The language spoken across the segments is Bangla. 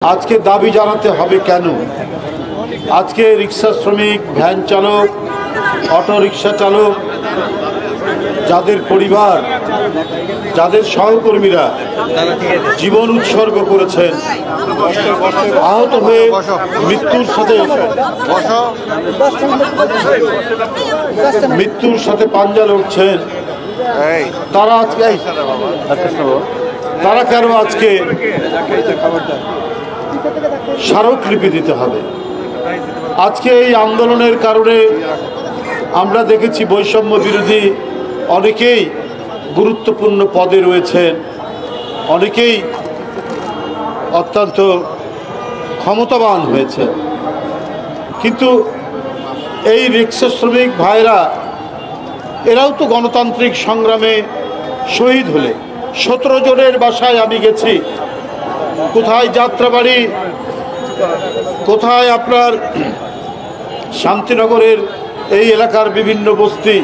आज के दाबी জানাতে হবে কেন आज के रिक्शा श्रमिक ভ্যান চালক অটো রিকশা চালক যাদের পরিবার যাদের সহকর্মীরা জীবন উৎসর্গ করেছেন আহত হয়ে মৃত্যুর সাথে পাঞ্জা লড়ছেন তারা কেন আজকে স্মারকলিপি দিতে হবে। আজকে এই আন্দোলনের কারণে আমরা দেখেছি বৈষম্য বিরোধী অনেকেই গুরুত্বপূর্ণ পদে রয়েছেন, অনেকেই অত্যন্ত ক্ষমতাবান হয়েছে, কিন্তু এই রিক্সা শ্রমিক ভাইরা এরাও তো গণতান্ত্রিক সংগ্রামে শহীদ হলে 17 জনের বাসায় আমি গেছি, কোথায় যাত্রাবাড়ি, কোথায় আপনার শান্তিনগরের এই এলাকার বিভিন্ন বস্তি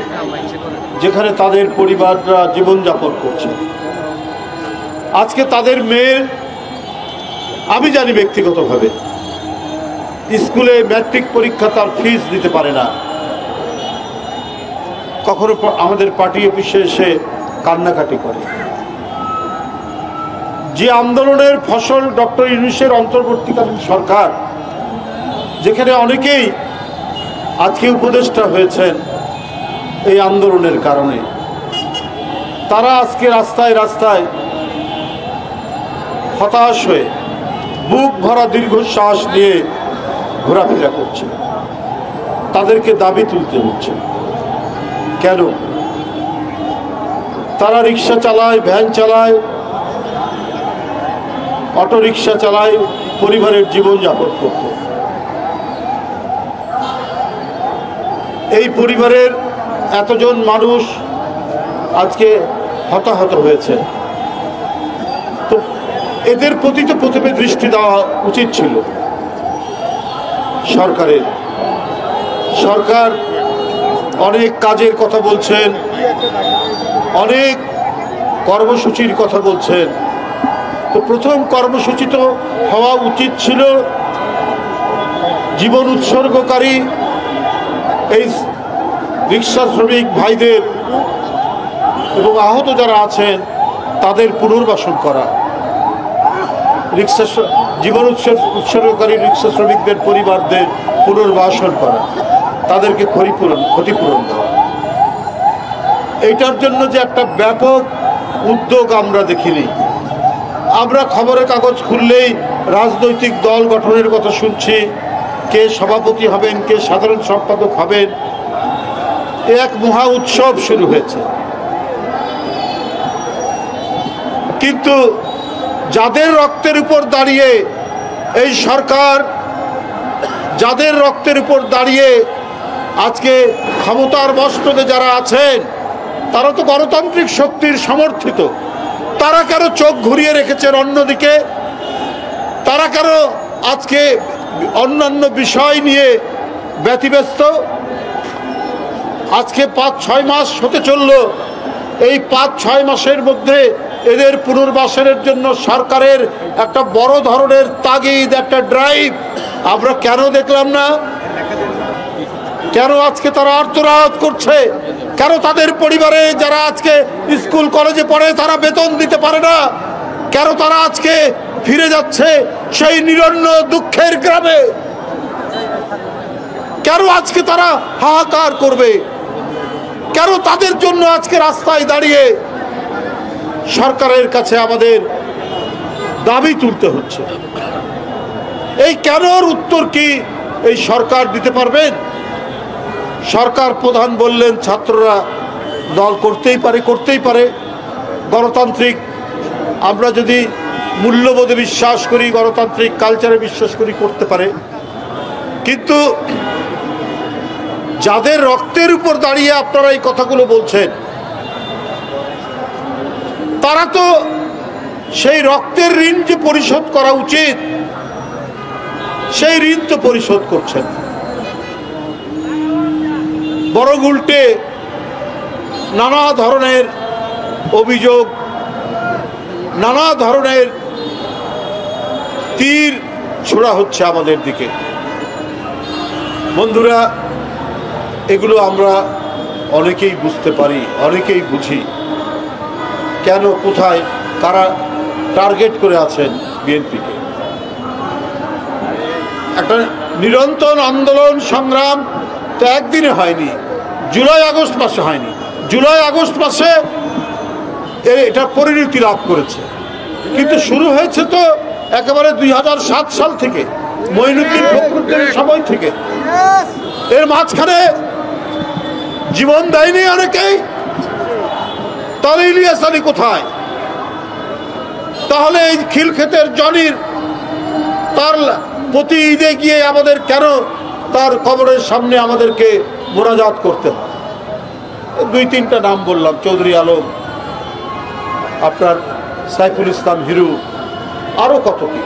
যেখানে তাদের পরিবাররা জীবনযাপন করছে। আজকে তাদের মেয়ে আমি জানি ব্যক্তিগতভাবে স্কুলে ম্যাট্রিক পরীক্ষা তার ফিস দিতে পারে না, কখনো আমাদের পার্টি অফিসে এসে কান্নাকাটি করে। যে আন্দোলনের ফসল ডক্টর ইউনূসের অন্তর্বর্তীকালীন সরকার, যেখানে অনেকেই আজকে উপদেষ্টা হয়েছেন এই আন্দোলনের কারণে, তারা আজকে রাস্তায় রাস্তায় হতাশ হয়ে বুক ভরা দীর্ঘশ্বাস নিয়ে ঘোরাফেরা করছে। তাদেরকে দাবি তুলতে হচ্ছে কেন? তারা রিক্সা চালায়, ভ্যান চালায়, অটো রিক্সা চালায়, পরিবারের জীবনযাপন করত। এই পরিবারের এতজন মানুষ আজকে হতাহত হয়েছে, তো এদের প্রতি তো প্রথমে দৃষ্টি দেওয়া উচিত ছিল সরকারের। সরকার অনেক কাজের কথা বলছেন, অনেক কর্মসূচির কথা বলছেন, তো প্রথম কর্মসূচি তো হওয়া উচিত ছিল জীবন উৎসর্গকারী এই রিক্সা শ্রমিক ভাইদের এবং আহত যারা আছেন তাদের পুনর্বাসন করা, জীবন উৎসর্গকারী রিক্সা শ্রমিকদের পরিবারদের পুনর্বাসন করা, তাদেরকে ক্ষতিপূরণ দেওয়া। এইটার জন্য যে একটা ব্যাপক উদ্যোগ আমরা দেখিনি। আমরা খবরের কাগজ খুললেই রাজনৈতিক দল গঠনের কথা শুনছি, কে সভাপতি হবেন, কে সাধারণ সম্পাদক হবেন, এক মহা উৎসব শুরু হয়েছে। কিন্তু যাদের রক্তের উপর দাঁড়িয়ে এই সরকার, যাদের রক্তের উপর দাঁড়িয়ে আজকে ক্ষমতার মস্তকে যারা আছেন, তারা তো গণতান্ত্রিক শক্তির সমর্থিত। তারা কেন চোখ ঘুরিয়ে রেখেছেন অন্যদিকে? তারা কেন আজকে অন্যান্য বিষয় নিয়ে ব্যতিব্যস্ত? আজকে 5-6 মাস হতে চলল, এই 5-6 মাসের মধ্যে এদের পুনর্বাসনের জন্য সরকারের একটা বড় ধরনের তাগিদ, একটা ড্রাইভ আমরা কেন দেখলাম না? কেন আজকে তারা আর্তনাদ করছে? কেন তাদের পরিবারে যারা আজকে স্কুল কলেজে পড়ে তারা বেতন দিতে পারে না? কেন তারা আজকে ফিরে যাচ্ছে সেই নিরন্ন দুঃখের গ্রামে? কেন আজকে তারা হাহাকার করবে? কেন তাদের জন্য আজকে রাস্তায় দাঁড়িয়ে সরকারের কাছে আমাদের দাবি তুলতে হচ্ছে? এই কেনর উত্তর কি এই সরকার দিতে পারবেন? সরকার প্রধান বললেন ছাত্ররা দল করতেই পারে, গণতান্ত্রিক, আমরা যদি মূল্যবোধে বিশ্বাস করি, গণতান্ত্রিক কালচারে বিশ্বাস করি, করতে পারে। কিন্তু যাদের রক্তের উপর দাঁড়িয়ে আপনারা এই কথাগুলো বলছেন, তারা তো সেই রক্তের ঋণ যে পরিশোধ করা উচিত, সেই ঋণ তো পরিশোধ করছেন। বরং উল্টে নানা ধরনের অভিযোগ, নানা ধরনের তীর ছোড়া হচ্ছে আমাদের দিকে। বন্ধুরা, এগুলো আমরা অনেকেই বুঝতে পারি, অনেকেই বুঝি কেন, কোথায়, কারা টার্গেট করে আছেন বিএনপিকে। একটা নিরন্তর আন্দোলন সংগ্রাম তো একদিনে হয়নি, জুলাই আগস্ট মাসে হয়নি। জুলাই আগস্ট মাসে এটা পরিণতি লাভ করেছে, কিন্তু শুরু হয়েছে তো একেবারে 2007 সাল থেকে, মঈনুদ্দিন ফখরুদ্দিনের সময় থেকে। এর মাঝখানে জীবন দেয়নি অনেকেই। তাহলে ইলিয়াস আলী কোথায়? তাহলে এই খিলক্ষেতের জনির তার প্রতি ঈদে গিয়ে আমাদের কেন তার কবরের সামনে আমাদেরকে মোনাজাত করতে হয়? 2-3টা নাম বললাম, চৌধুরী আলম, আপনার সাইফুল ইসলাম হিরু, আরো কত কি।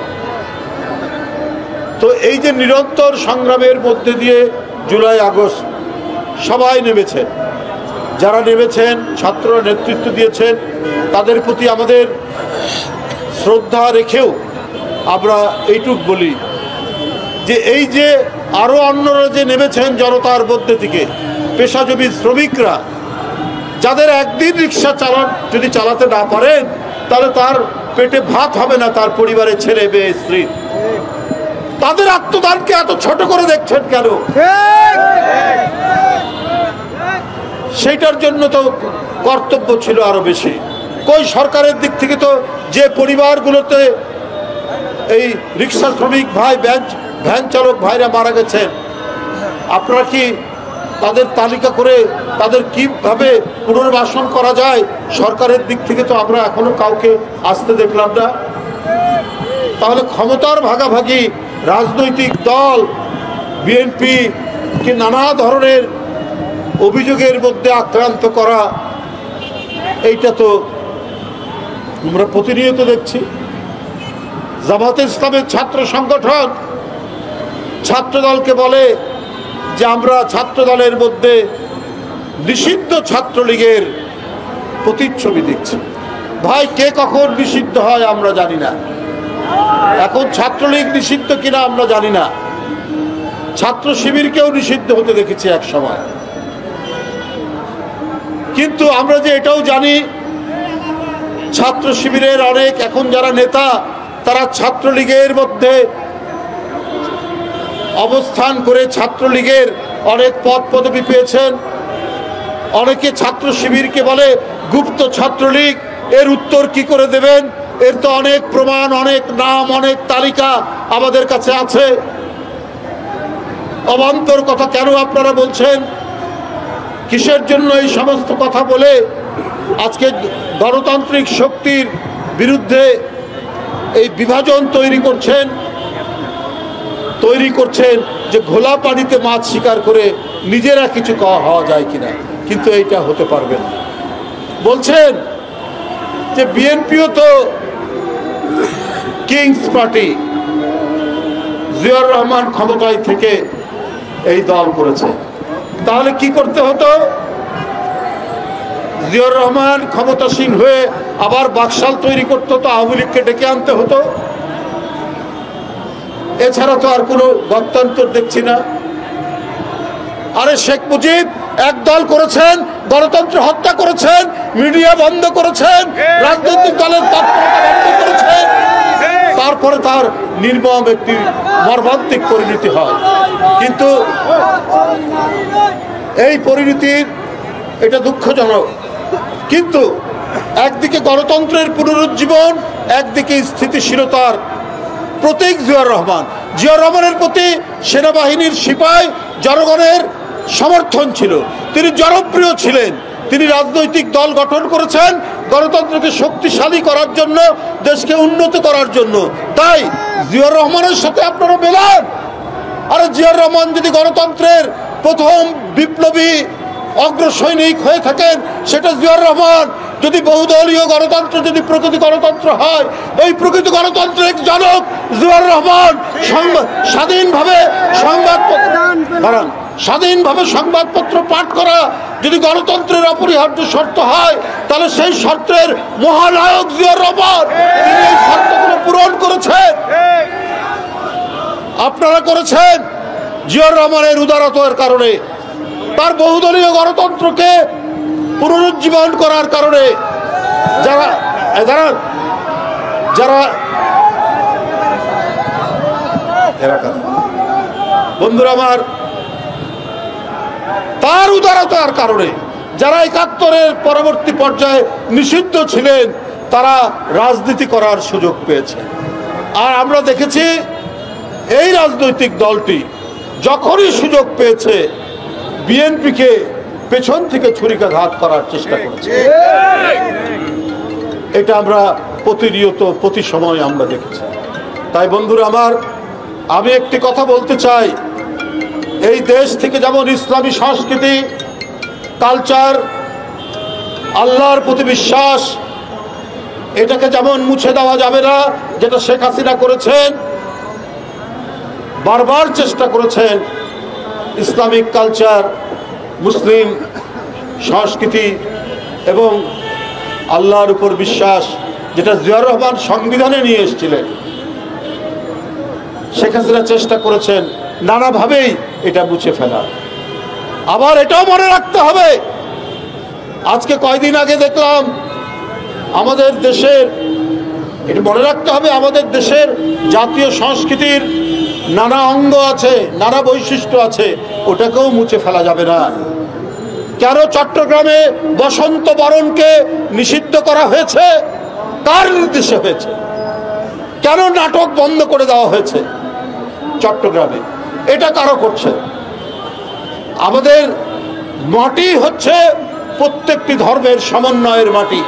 তো এই যে নিরন্তর সংগ্রামের মধ্যে দিয়ে জুলাই আগস্ট সবাই নেমেছেন, যারা নেমেছেন ছাত্ররা নেতৃত্ব দিয়েছেন, তাদের প্রতি আমাদের শ্রদ্ধা রেখেও আমরা এইটুক বলি যে এই যে আরো অন্যরা যে নেমেছেন জনতার মধ্যে থেকে, পেশাজীবী শ্রমিকরা, যাদের একদিন রিক্সা যদি চালাতে না পারেন তাহলে তার পেটে ভাত হবে না, তার পরিবারের ছেলে মেয়ে স্ত্রী, তাদের আত্মদানকে এত ছোট করে দেখছেন কেন? সেইটার জন্য তো কর্তব্য ছিল আরো বেশি। কই সরকারের দিক থেকে তো যে পরিবারগুলোতে এই রিক্সা শ্রমিক ভাই, ভ্যান চালক ভাইরা মারা গেছেন, আপনারা কি তাদের তালিকা করে তাদের কিভাবে পুনর্বাসন করা যায় সরকারের দিক থেকে তো আমরা এখনো কাউকে আসতে দেখলাম না। তাহলে ক্ষমতার ভাগাভাগি, রাজনৈতিক দল বিএনপি কে নানা ধরনের অভিযোগের মধ্যে আক্রান্ত করা, এইটা তো আমরা প্রতিনিয়ত দেখছি। জামাতে ইসলামের ছাত্র সংগঠন ছাত্রদলকে বলে যে আমরা ছাত্রদলের মধ্যে নিষিদ্ধ ছাত্রলীগের প্রতিচ্ছবি দেখছি। ভাই, কে কখন নিষিদ্ধ হয় আমরা জানি না। এখন ছাত্রলীগ নিষিদ্ধ কিনা আমরা জানি না। ছাত্র শিবিরকেও নিষিদ্ধ হতে দেখেছি এক সময়। কিন্তু আমরা যে এটাও জানি, ছাত্র শিবিরের অনেক এখন যারা নেতা, তারা ছাত্রলীগের মধ্যে অবস্থান করে ছাত্রলীগের অনেক পদ পদবি পেয়েছেন। অনেকে ছাত্র শিবিরকে বলে গুপ্ত ছাত্রলীগ। এর উত্তর কি করে দেবেন? এর তো অনেক প্রমাণ, অনেক নাম, অনেক তালিকা আমাদের কাছে আছে। অবান্তর কথা কেন আপনারা বলছেন? কিসের জন্য এই সমস্ত কথা বলে আজকে গণতান্ত্রিক শক্তির বিরুদ্ধে এই বিভাজন তৈরি করছেন যে ঘোলা পানিতে মাছ শিকার করে নিজেরা কিছু হওয়া যায় কিনা, কিন্তু এইটা হতে পারবে না। বলছেন যে বিএনপিও তো কিংস পার্টি, জিয়াউর রহমান ক্ষমতায় থেকে এই দল করেছে। তাহলে কি করতে হতো? জিয়াউর রহমান ক্ষমতাসীন হয়ে আবার বাকশাল তৈরি করতে হতো, আওয়ামী লীগকে ডেকে আনতে হতো। এছাড়া তো আর কোনো গণতন্ত্র দেখছি না। আরে শেখ মুজিব এক দল করেছেন, গণতন্ত্র হত্যা করেছেন, মিডিয়া বন্ধ করেছেন, রাজনৈতিক দলের তৎপরতা বন্ধ করেছেন, তারপরে তার নির্মম একটি মর্মান্তিক পরিণতি হয়। কিন্তু এই পরিণতির এটা দুঃখজনক। কিন্তু একদিকে গণতন্ত্রের পুনরুজ্জীবন, একদিকে স্থিতিশীলতার প্রতীক জিয়াউর রহমান। জিয়াউর রহমানের প্রতি সেনাবাহিনীর সিপাই জনগণের সমর্থন ছিল, তিনি জনপ্রিয় ছিলেন। তিনি রাজনৈতিক দল গঠন করেছেন গণতন্ত্রকে শক্তিশালী করার জন্য, দেশকে উন্নত করার জন্য। তাই জিয়াউর রহমানের সাথে আপনারা মেলান। আরে জিয়াউর রহমান যদি গণতন্ত্রের প্রথম বিপ্লবী অগ্রসৈনিক হয়ে থাকেন, সেটা জিয়াউর রহমান। যদি বহুদলীয় গণতন্ত্র, যদি প্রকৃত গণতন্ত্র হয়, এই প্রকৃত গণতন্ত্রের জনক জিয়াউর রহমান। স্বাধীনভাবে সংবাদপত্র পাঠ করা যদি গণতন্ত্রের অপরিহার্য শর্ত হয়, তাহলে সেই শর্তের মহানায়ক জিয়াউর রহমান। তিনি এই শর্তগুলো পূরণ করেছেন। আপনারা করেছেন জিয়াউর রহমানের উদারতার কারণে, তার বহুদলীয় গণতন্ত্রকে পুনরুজ্জীবন করার কারণে। যারা যারা বন্ধুরা আমার, তার উদারতার কারণে যারা ৭১-এর পরবর্তী পর্যায়ে নিষিদ্ধ ছিলেন তারা রাজনীতি করার সুযোগ পেয়েছে। আর আমরা দেখেছি এই রাজনৈতিক দলটি যখনই সুযোগ পেয়েছে বিএনপিকে পেছন থেকে ছুরিকাঘাত করার চেষ্টা করেছে। এটা আমরা প্রতিনিয়ত প্রতি সময় আমরা দেখেছি। তাই বন্ধুরা আমার, আমি একটি কথা বলতে চাই, এই দেশ থেকে যেমন ইসলামী সংস্কৃতি, কালচার, আল্লাহর প্রতি বিশ্বাস, এটাকে যেমন মুছে দেওয়া যাবে না, যেটা শেখ হাসিনা করেছেন, বারবার চেষ্টা করেছেন ইসলামিক কালচার, মুসলিম সংস্কৃতি এবং আল্লাহর উপর বিশ্বাস, যেটা জিয়াউর রহমান সংবিধানে নিয়ে এসেছিলেন, শেখ হাসিনা চেষ্টা করেছেন নানাভাবেই এটা মুছে ফেলা। আবার এটাও মনে রাখতে হবে, আজকে কয়দিন আগে দেখলাম আমাদের দেশের, এটা মনে রাখতে হবে, আমাদের দেশের জাতীয় সংস্কৃতির নানা অঙ্গ আছে, নানা বৈশিষ্ট্য আছে, ওটাকেও মুছে ফেলা যাবে না। কেন চট্টগ্রামে বসন্ত বরণকে নিষিদ্ধ করা হয়েছে? কার নির্দেশে হয়েছে? কেন নাটক বন্ধ করে দেওয়া হয়েছে চট্টগ্রামে? এটা কারো করছে? আমাদের মাটি হচ্ছে প্রত্যেকটি ধর্মের সমন্বয়ের মাটি,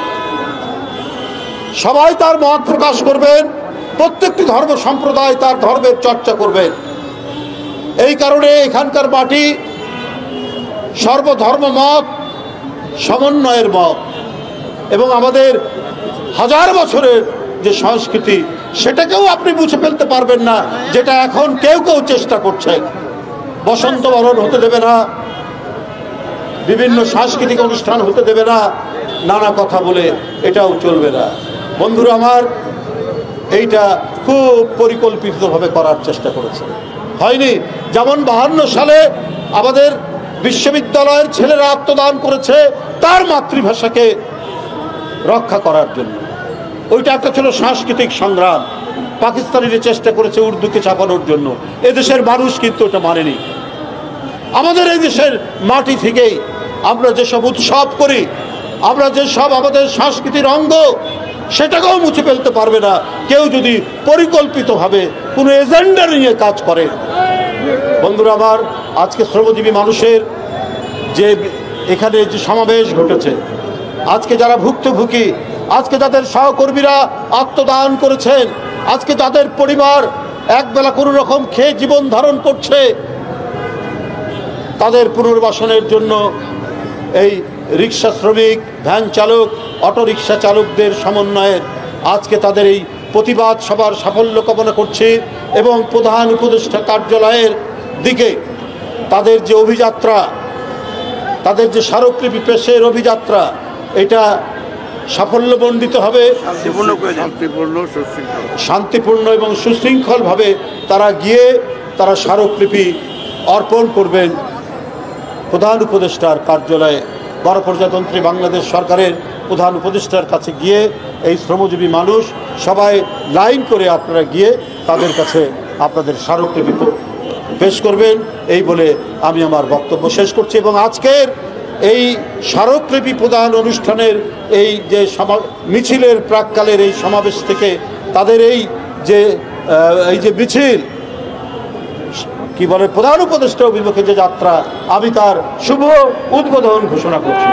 সবাই তার মত প্রকাশ করবেন, প্রত্যেকটি ধর্ম সম্প্রদায় তার ধর্মের চর্চা করবেন। এই কারণে এখানকার মাটি সর্বধর্ম মত সমন্বয়ের মত, এবং আমাদের হাজার বছরের যে সংস্কৃতি, সেটাকেও আপনি মুছে ফেলতে পারবেন না, যেটা এখন কেউ কেউ চেষ্টা করছে। বসন্ত বরণ হতে দেবে না, বিভিন্ন সাংস্কৃতিক অনুষ্ঠান হতে দেবে না, নানা কথা বলে এটাও চলবে না। বন্ধুরা আমার, এইটা খুব পরিকল্পিতভাবে করার চেষ্টা করেছে, হয়নি। যেমন 52 সালে আমাদের বিশ্ববিদ্যালয়ের ছেলেরা আত্মদান করেছে তার মাতৃভাষাকে রক্ষা করার জন্য, ওইটা একটা ছিল সাংস্কৃতিক সংগ্রাম। পাকিস্তানিরা চেষ্টা করেছে উর্দুকে চাপানোর জন্য, এদেশের মানুষ কিন্তু ওটা মানেনি। আমাদের এই দেশের মাটি থেকেই আমরা যেসব উৎসব করি, আমরা যেসব আমাদের সংস্কৃতির অঙ্গ, সেটাকেও মুছে ফেলতে পারবে না কেউ যদি পরিকল্পিতভাবে কোনো এজেন্ডা নিয়ে কাজ করে। বন্ধুরা আমার, আজকে শ্রমজীবী মানুষের যে এখানে যে সমাবেশ ঘটেছে, আজকে যারা ভুক্তভোগী, আজকে যাদের সহকর্মীরা আত্মদান করেছেন, আজকে যাদের পরিবার একবেলা কোনো রকম খেয়ে জীবন ধারণ করছে, তাদের পুনর্বাসনের জন্য এই রিক্সা শ্রমিক, ভ্যান চালক, অটোরিকশা চালকদের সমন্বয়ের আজকে তাদের এই প্রতিবাদ সভার সাফল্য কামনা করছি, এবং প্রধান উপদেষ্টা কার্যালয়ের দিকে তাদের যে অভিযাত্রা, তাদের যে স্মারকলিপি পেশের অভিযাত্রা, এটা সাফল্যমণ্ডিত হবে, শান্তিপূর্ণ এবং সুশৃঙ্খলভাবে তারা গিয়ে তারা স্মারকলিপি অর্পণ করবেন প্রধান উপদেষ্টার কার্যালয়ে। গণপ্রজাতন্ত্রী বাংলাদেশ সরকারের প্রধান উপদেষ্টার কাছে গিয়ে এই শ্রমজীবী মানুষ সবাই লাইন করে আপনারা গিয়ে তাদের কাছে আপনাদের স্মারকলিপি পেশ করবেন, এই বলে আমি আমার বক্তব্য শেষ করছি। এবং আজকের এই স্মারকলিপি প্রদান অনুষ্ঠানের এই যে মিছিলের প্রাক্কালের এই সমাবেশ থেকে তাদের এই যে মিছিল কি বলে প্রধান উপদেষ্টা অভিমুখে যে যাত্রা, আমি তার শুভ উদ্বোধন ঘোষণা করছি।